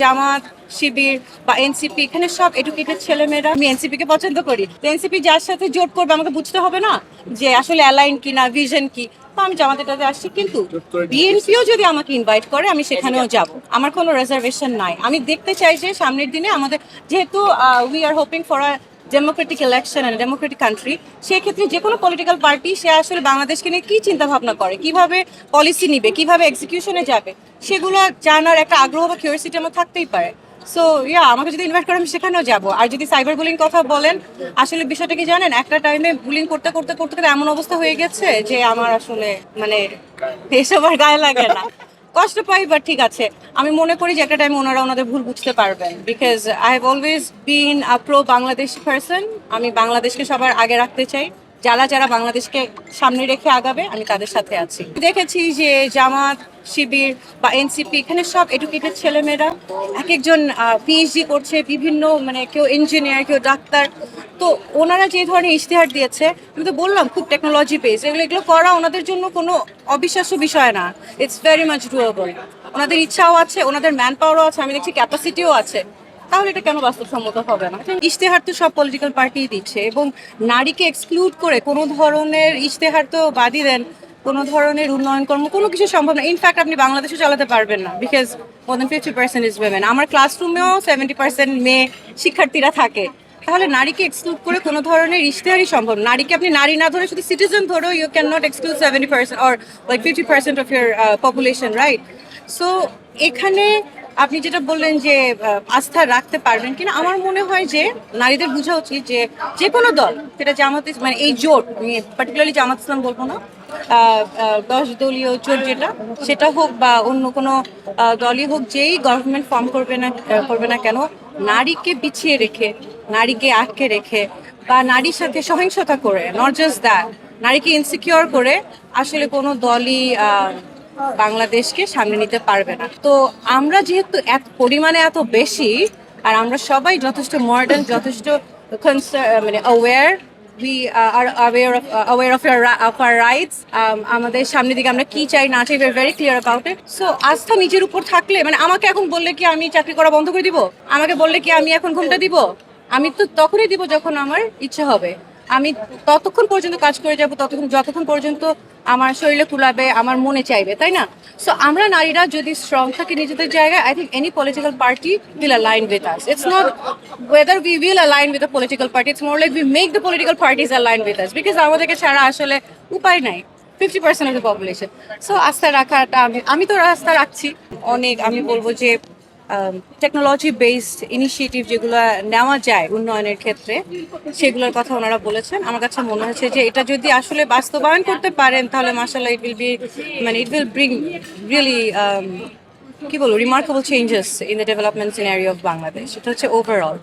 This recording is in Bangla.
জামাত, শিবির বা এনসিপি এখানে সব এডুকেটেড ছেলেমেয়েরা। আমি এনসিপি কে পছন্দ করি। এনসিপি যার সাথে জোট করবে আমাকে বুঝতে হবে না যে আসলে অ্যালাইন কি না, ভিশন কি। তো আমি জামাতেটাতে আসছি, কিন্তু বিএনপিও যদি আমাকে ইনভাইট করে আমি সেখানেও যাব। আমার কোনো রিজার্ভেশন নাই। আমি দেখতে চাই যে সামনের দিনে আমাদের, যেহেতু we are hoping for a Democratic election and Democratic country, সেক্ষেত্রে যে কোনো পলিটিক্যাল পার্টি সে আসলে বাংলাদেশকে নিয়ে কী চিন্তা ভাবনা করে, কিভাবে পলিসি নিবে, কিভাবে এক্সিকিউশনে যাবে, সেগুলো জানার একটা আগ্রহ বা কিউরিয়াসিটি আমার থাকতেই পারে। সো আমাকে যদি ইনভাইট করে আমি সেখানেও যাব। আর যদি সাইবার বুলিং কথা বলেন, আসলে বিষয়টা কি জানেন, একটা টাইমে বুলিং করতে করতে করতে করতে এমন অবস্থা হয়ে গেছে যে আমার আসলে মানে এসব আর গায়ে লাগে না। কষ্ট পাই, বাট ঠিক আছে। আমি মনে করি যে একটা টাইমে ওনারা ওনাদের ভুল বুঝতে পারবেন, because I have always been a pro Bangladesh person. আমি বাংলাদেশকে সবার আগে রাখতে চাই। যারা যারা বাংলাদেশকে সামনে রেখে আগাবে আমি তাদের সাথে আছি। দেখেছি যে জামাত, শিবির বা এনসিপি এখানে সব এডুকেটেড ছেলেমেয়েরা, এক একজন পিএইচডি করছে, বিভিন্ন মানে কেউ ইঞ্জিনিয়ার, কেউ ডাক্তার। তো ওনারা যে ধরনের ইশতেহার দিয়েছে, আমি তো বললাম খুব টেকনোলজি বেস, এগুলো করা ওনাদের জন্য কোনো অবিশ্বাস্য বিষয় না। It's very much doable. ওনাদের ইচ্ছাও আছে, ওনাদের ম্যান পাওয়ারও আছে, আমি দেখছি ক্যাপাসিটিও আছে। তাহলে এটা কেন বাস্তবসম্মত হবে না? ইশতেহার তো সব পলিটিক্যাল পার্টি দিচ্ছে, এবং নারীকে এক্সক্লুড করে কোনো ধরনের ইশতেহার তো বাদই দেন, কোনো ধরনের উন্নয়ন কর্ম কোনো কিছু সম্ভব না। ইনফ্যাক্ট আপনি বাংলাদেশও চালাতে পারবেন না, because more than 50% is women. আমার ক্লাসরুমেও 70% মেয়ে শিক্ষার্থীরা থাকে। তাহলে নারীকে এক্সক্লুড করে কোনো ধরনের ইশতেহারই সম্ভব। নারীকে আপনি নারী না ধরে শুধু সিটিজেন ধরেও you can not exclude 70% or like 50% of your population, right? So এখানে আপনি যেটা বললেন যে আস্থা রাখতে পারবেন কিনা, আমার মনে হয় যে নারীদের বোঝা উচিত যে যে কোনো দল, সেটা জামাত, মানে এই জোট, আমি পার্টিকুলারলি জামাত ইসলাম বলবো না, 10 দলীয় জোট যেটা, সেটা হোক বা অন্য কোনো দলই হোক, যেই গভর্নমেন্ট ফর্ম করবে না কেন, নারীকে পিছিয়ে রেখে, নারীকে আটকে রেখে বা নারীর সাথে সহিংসতা করে, নট জাস্ট দ্যাট, নারীকে ইনসিকিউর করে আসলে কোনো দলই বাংলাদেশকে সামনে নিতে পারবে না। তো আমরা যেহেতু এত পরিমাণে এত বেশি, আর আমরা সবাই যথেষ্ট মডার্ন, যথেষ্ট মানে aware, we are aware of our rights. আমাদের সামনের দিকে আমরা কি চাই না চাই, we are very clear about it. So আস্থা নিজের উপর থাকলে, মানে আমাকে এখন বললে কি আমি চাকরি করা বন্ধ করে দিব? আমাকে বললে কি আমি এখন ঘুমটা দিব? আমি তো তখনই দিব যখন আমার ইচ্ছে হবে। আমি ততক্ষণ পর্যন্ত কাজ করে যাব, যতক্ষণ পর্যন্ত আমার শরীরে কুলাবে, আমার মনে চাইবে, তাই না? সো আমরা নারীরা যদি স্ট্রং থাকি নিজেদের জায়গায়, I think any political party will align with us. It's not whether we will align with the political party, it's more like we make the political parties align with us, because আমাদেরকে ছাড়া আসলে উপায় নাই 50% of the population. সো আস্থা রাখাটা আমি তো আস্থা রাখছি অনেক। আমি বলবো যে টেকনোলজি বেসড ইনিশিয়েটিভ যেগুলো নেওয়া যায় উন্নয়নের ক্ষেত্রে, সেগুলোর কথা ওনারা বলেছেন। আমার কাছে মনে হচ্ছে যে এটা যদি আসলে বাস্তবায়ন করতে পারেন, তাহলে মাশাআল্লাহ ইট উইল ব্রিং রিয়েলি কি বলবো, remarkable changes in the development scenario of Bangladesh. এটা হচ্ছে ওভারঅল।